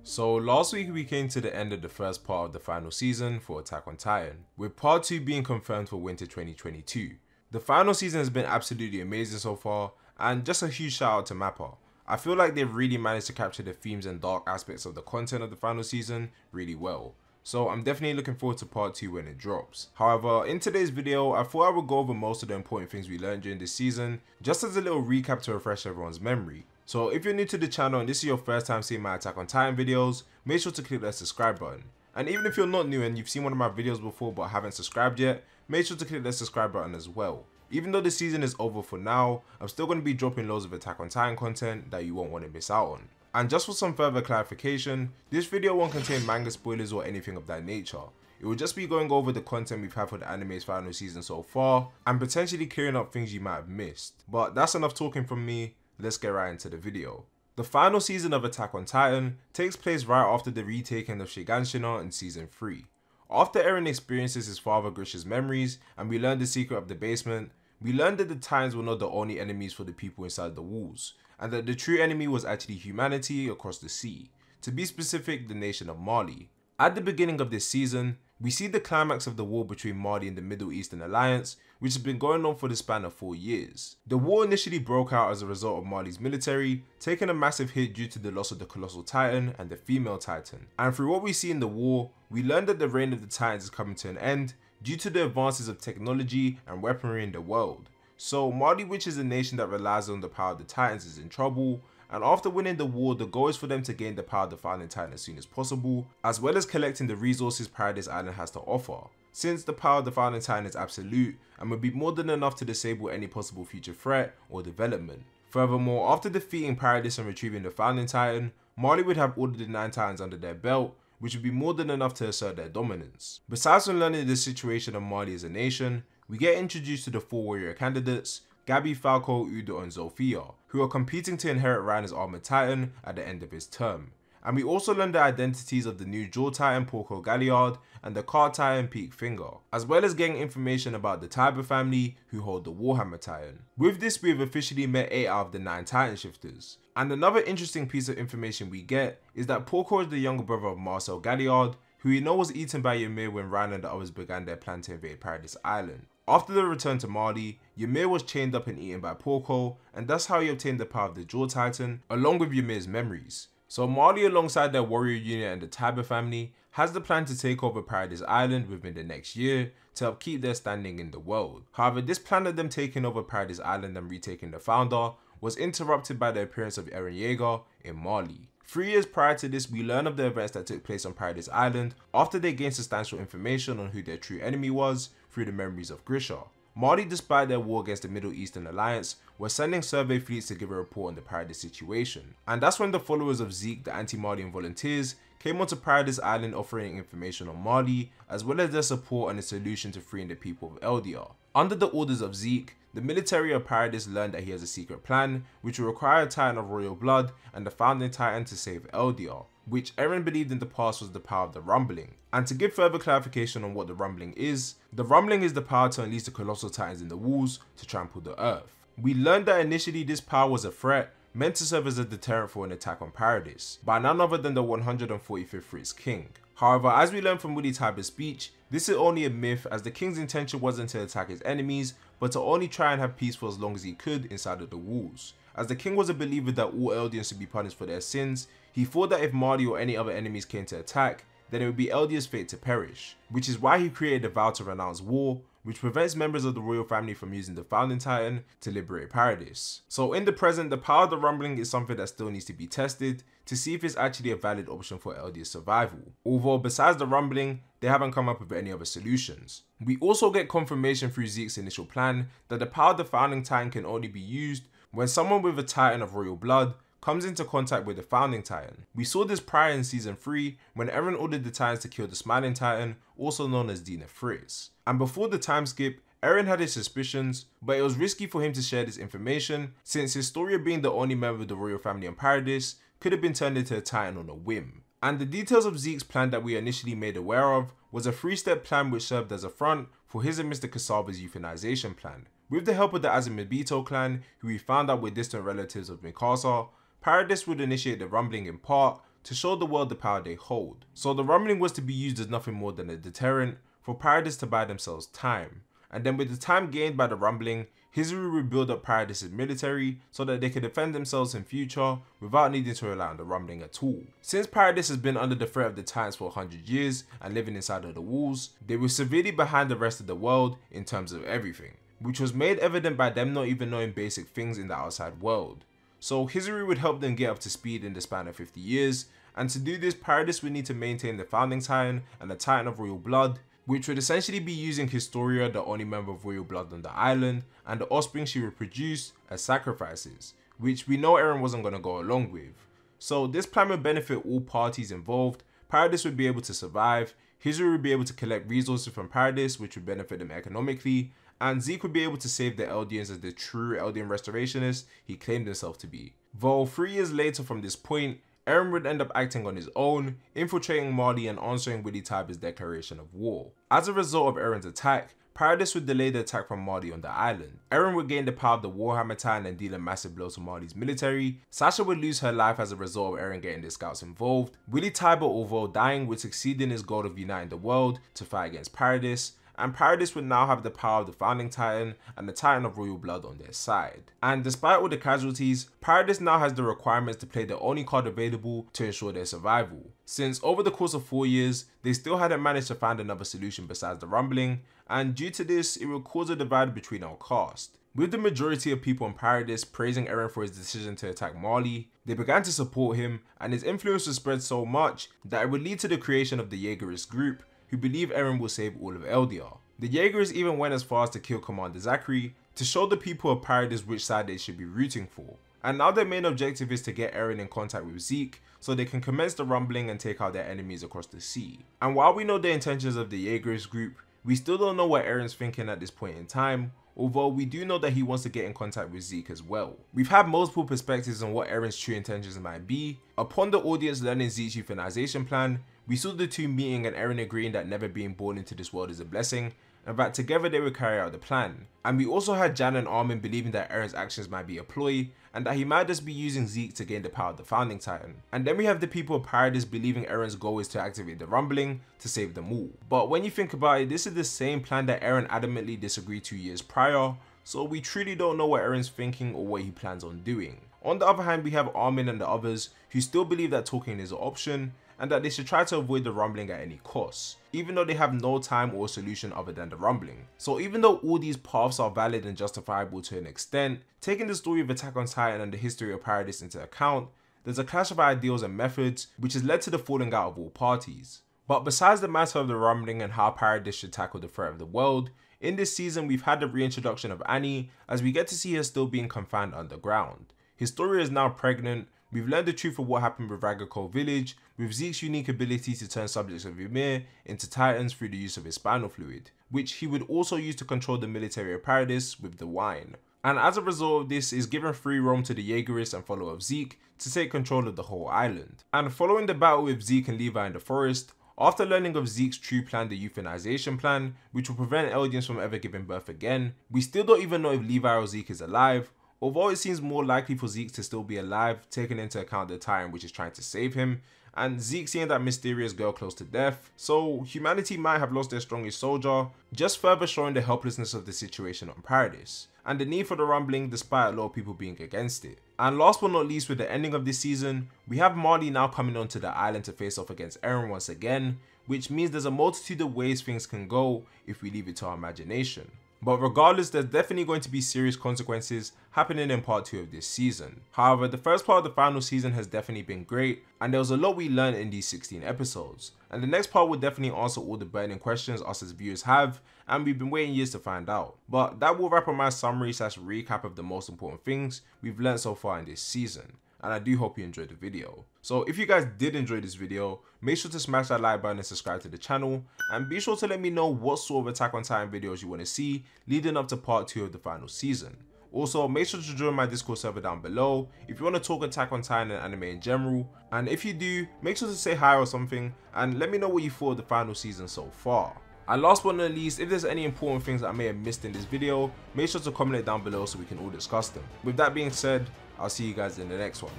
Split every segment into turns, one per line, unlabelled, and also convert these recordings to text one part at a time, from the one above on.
So last week we came to the end of the first part of the final season for Attack on Titan, with part 2 being confirmed for winter 2022. The final season has been absolutely amazing so far, and just a huge shout out to Mappa. I feel like they've really managed to capture the themes and dark aspects of the content of the final season really well. So I'm definitely looking forward to part 2 when it drops. However, in today's video, I thought I would go over most of the important things we learned during this season, just as a little recap to refresh everyone's memory. So if you're new to the channel and this is your first time seeing my Attack on Titan videos, make sure to click that subscribe button. And even if you're not new and you've seen one of my videos before but haven't subscribed yet, make sure to click that subscribe button as well. Even though the season is over for now, I'm still going to be dropping loads of Attack on Titan content that you won't want to miss out on. And just for some further clarification, this video won't contain manga spoilers or anything of that nature. It will just be going over the content we've had for the anime's final season so far, and potentially clearing up things you might have missed. But that's enough talking from me, let's get right into the video. The final season of Attack on Titan takes place right after the retaking of Shiganshina in season 3. After Eren experiences his father Grisha's memories and we learn the secret of the basement, we learned that the Titans were not the only enemies for the people inside the walls, and that the true enemy was actually humanity across the sea, to be specific, the nation of Marley. At the beginning of this season, we see the climax of the war between Marley and the Middle Eastern Alliance, which has been going on for the span of 4 years. The war initially broke out as a result of Marley's military taking a massive hit due to the loss of the Colossal Titan and the female Titan. And through what we see in the war, we learn that the reign of the Titans is coming to an end due to the advances of technology and weaponry in the world. So Marley, which is a nation that relies on the power of the Titans, is in trouble, and after winning the war, the goal is for them to gain the power of the Founding Titan as soon as possible, as well as collecting the resources Paradise Island has to offer, since the power of the Founding Titan is absolute and would be more than enough to disable any possible future threat or development. Furthermore, after defeating Paradise and retrieving the Founding Titan, Marley would have all of the 9 Titans under their belt, which would be more than enough to assert their dominance. Besides from learning the situation of Marley as a nation, we get introduced to the 4 warrior candidates, Gabi, Falco, Udo and Zofia, who are competing to inherit Reiner's Armored Titan at the end of his term. And we also learn the identities of the new Jaw Titan Porco Galliard and the Car Titan Peak Finger, as well as getting information about the Tiber family who hold the Warhammer Titan. With this, we have officially met 8 out of the 9 Titan Shifters. And another interesting piece of information we get is that Porco is the younger brother of Marcel Galliard, who we know was eaten by Ymir when Reiner and the others began their plan to invade Paradise Island. After the return to Marley, Ymir was chained up and eaten by Porco, and that's how he obtained the power of the Jaw Titan, along with Ymir's memories. So Marley, alongside their warrior unit and the Tiber family, has the plan to take over Paradise Island within the next year to help keep their standing in the world. However, this plan of them taking over Paradise Island and retaking the founder was interrupted by the appearance of Eren Yeager in Marley. 3 years prior to this, we learn of the events that took place on Paradise Island after they gained substantial information on who their true enemy was through the memories of Grisha. Marley, despite their war against the Middle Eastern Alliance, were sending survey fleets to give a report on the Paradise situation. And that's when the followers of Zeke, the anti-Marleyan volunteers, came onto Paradise Island offering information on Marley, as well as their support and a solution to freeing the people of Eldia. Under the orders of Zeke, the military of Paradise learned that he has a secret plan, which will require a Titan of royal blood and the Founding Titan to save Eldia, which Eren believed in the past was the power of the Rumbling. And to give further clarification on what the Rumbling is the power to unleash the Colossal Titans in the walls to trample the earth. We learned that initially this power was a threat, meant to serve as a deterrent for an attack on Paradise, by none other than the 145th Fritz King. However, as we learn from Willy Tiber's speech, this is only a myth, as the king's intention wasn't to attack his enemies, but to only try and have peace for as long as he could inside of the walls. As the king was a believer that all Eldians should be punished for their sins, he thought that if Marley or any other enemies came to attack, then it would be Eldia's fate to perish, which is why he created the vow to renounce war, which prevents members of the royal family from using the Founding Titan to liberate Paradise. So in the present, the power of the Rumbling is something that still needs to be tested to see if it's actually a valid option for Eldia's survival, although besides the Rumbling, they haven't come up with any other solutions. We also get confirmation through Zeke's initial plan that the power of the Founding Titan can only be used when someone with a Titan of royal blood comes into contact with the Founding Titan. We saw this prior in season 3 when Eren ordered the Titans to kill the Smiling Titan, also known as Dina Fritz. And before the time skip, Eren had his suspicions, but it was risky for him to share this information since his story of being the only member of the royal family on Paradise could have been turned into a Titan on a whim. And the details of Zeke's plan that we initially made aware of was a 3-step plan which served as a front for his and Mr. Casaba's euthanization plan. With the help of the Azumabito clan, who we found out were distant relatives of Mikasa, Paradise would initiate the Rumbling in part to show the world the power they hold. So the rumbling was to be used as nothing more than a deterrent for Paradis to buy themselves time. And then with the time gained by the rumbling, Hizuru would build up Paradis' military so that they could defend themselves in future without needing to rely on the rumbling at all. Since Paradis has been under the threat of the Titans for 100 years and living inside of the walls, they were severely behind the rest of the world in terms of everything, which was made evident by them not even knowing basic things in the outside world. So Hizuru would help them get up to speed in the span of 50 years, and to do this, Paradis would need to maintain the Founding Titan and the Titan of Royal Blood, which would essentially be using Historia, the only member of Royal Blood on the island, and the offspring she would produce as sacrifices, which we know Eren wasn't going to go along with. So this plan would benefit all parties involved. Paradis would be able to survive, Hizuru would be able to collect resources from Paradis, which would benefit them economically, and Zeke would be able to save the Eldians as the true Eldian restorationist he claimed himself to be. Though 3 years later from this point, Eren would end up acting on his own, infiltrating Marley and answering Willy Tybur's declaration of war. As a result of Eren's attack, Paradis would delay the attack from Marley on the island. Eren would gain the power of the Warhammer Titan and deal a massive blow to Marley's military. Sasha would lose her life as a result of Eren getting the scouts involved. Willy Tybur, although dying, would succeed in his goal of uniting the world to fight against Paradis, and Paradis would now have the power of the Founding Titan and the Titan of Royal Blood on their side. And despite all the casualties, Paradis now has the requirements to play the only card available to ensure their survival, since over the course of 4 years, they still hadn't managed to find another solution besides the rumbling, and due to this, it would cause a divide between our cast. With the majority of people in Paradis praising Eren for his decision to attack Marley, they began to support him, and his influence would spread so much that it would lead to the creation of the Jaegerist group, who believe Eren will save all of Eldia. The Jaegerists even went as far as to kill Commander Zachary to show the people of Paradis which side they should be rooting for. And now their main objective is to get Eren in contact with Zeke so they can commence the rumbling and take out their enemies across the sea. And while we know the intentions of the Jaegerist group, we still don't know what Eren's thinking at this point in time, although we do know that he wants to get in contact with Zeke as well. We've had multiple perspectives on what Eren's true intentions might be. Upon the audience learning Zeke's euthanization plan, we saw the two meeting and Eren agreeing that never being born into this world is a blessing, and that together they would carry out the plan. And we also had Jan and Armin believing that Eren's actions might be a ploy, and that he might just be using Zeke to gain the power of the Founding Titan. And then we have the people of Paradis believing Eren's goal is to activate the rumbling to save them all. But when you think about it, this is the same plan that Eren adamantly disagreed 2 years prior, so we truly don't know what Eren's thinking or what he plans on doing. On the other hand, we have Armin and the others who still believe that talking is an option, and that they should try to avoid the rumbling at any cost, even though they have no time or solution other than the rumbling. So even though all these paths are valid and justifiable to an extent, taking the story of Attack on Titan and the history of Paradis into account, there's a clash of ideals and methods which has led to the falling out of all parties. But besides the matter of the rumbling and how Paradis should tackle the threat of the world, in this season we've had the reintroduction of Annie as we get to see her still being confined underground. Historia is now pregnant. We've learned the truth of what happened with Ragako Village, with Zeke's unique ability to turn subjects of Ymir into titans through the use of his spinal fluid, which he would also use to control the military of Paradis with the wine. And as a result of this, is given free roam to the Jaegerists and follower of Zeke to take control of the whole island. And following the battle with Zeke and Levi in the forest, after learning of Zeke's true plan, the euthanization plan, which will prevent Eldians from ever giving birth again, we still don't even know if Levi or Zeke is alive, although it seems more likely for Zeke to still be alive, taking into account the Titan which is trying to save him, and Zeke seeing that mysterious girl close to death, so humanity might have lost their strongest soldier, just further showing the helplessness of the situation on Paradis, and the need for the rumbling despite a lot of people being against it. And last but not least, with the ending of this season, we have Marley now coming onto the island to face off against Eren once again, which means there's a multitude of ways things can go if we leave it to our imagination. But regardless, there's definitely going to be serious consequences happening in part 2 of this season. However, the first part of the final season has definitely been great, and there was a lot we learned in these 16 episodes. And the next part will definitely answer all the burning questions us as viewers have, and we've been waiting years to find out. But that will wrap up my summary / recap of the most important things we've learned so far in this season. And I do hope you enjoyed the video. So if you guys did enjoy this video, make sure to smash that like button and subscribe to the channel, and be sure to let me know what sort of Attack on Titan videos you want to see leading up to part 2 of the final season. Also, make sure to join my Discord server down below if you want to talk Attack on Titan and anime in general, and if you do, make sure to say hi or something and let me know what you thought of the final season so far. And last but not least, if there's any important things that I may have missed in this video, make sure to comment it down below so we can all discuss them. With that being said, I'll see you guys in the next one.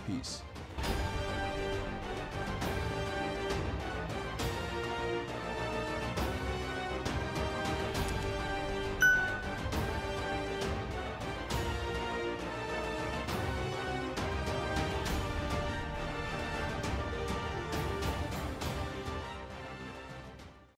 Peace.